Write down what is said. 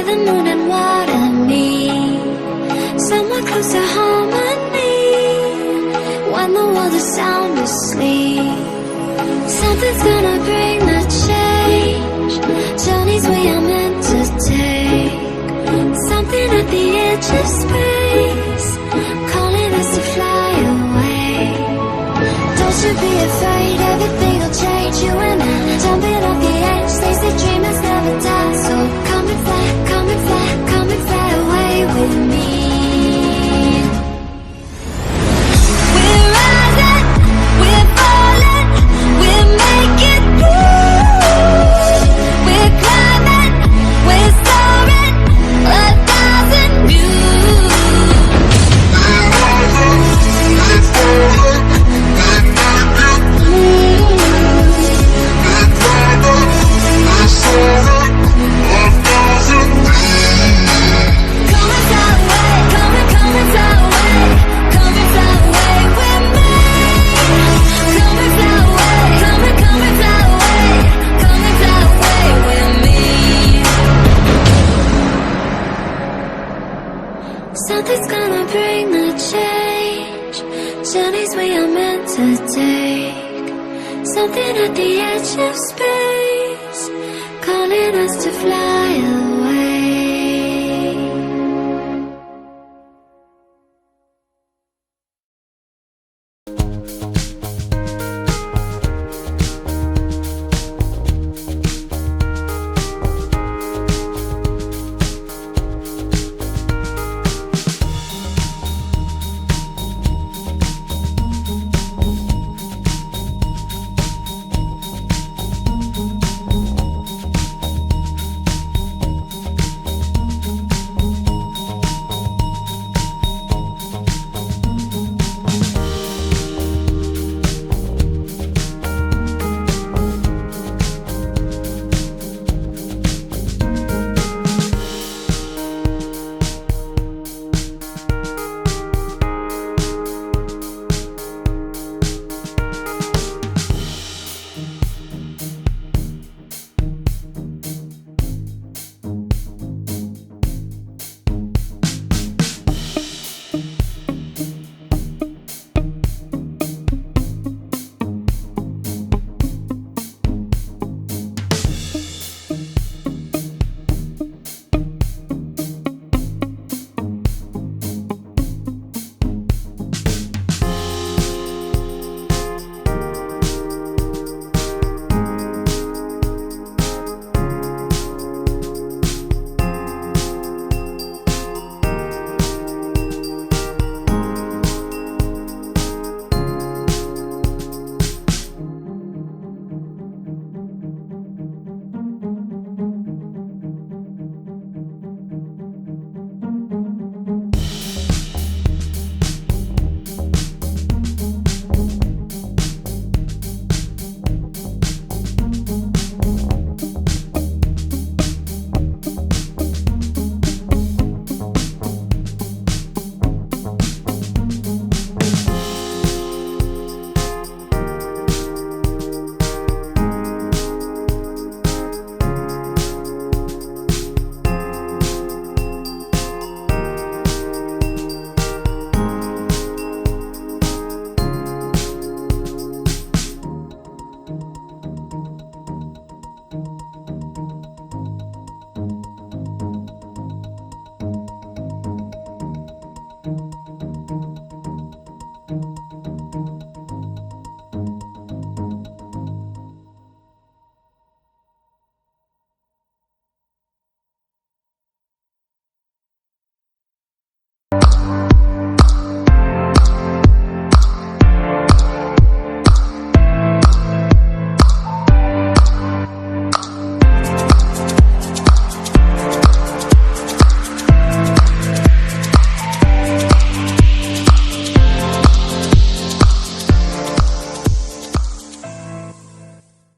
the moon and what I need. Somewhere close to harmony, when the world is sound asleep. Something's gonna bring the change, journeys we are meant to take. Something at the edge of space, calling us to fly away. Don't you be afraid, everything will change. You and I, jumping off the edge. They say dreamers never die, so come and fly, come and fly, come and fly away with me. We're rising, we're falling, we're making through. We're climbing, we're soaring, 1,000 views. We're rising, we're falling, we're making through. We're climbing, we're soaring, 1,000 views. Come and fly away, come and fly away, come and fly away with me. Come and fly away, come and fly away, come and fly away with me. Something's gonna bring the change, journeys we are meant to take. Something at the edge of space, calling us to fly away.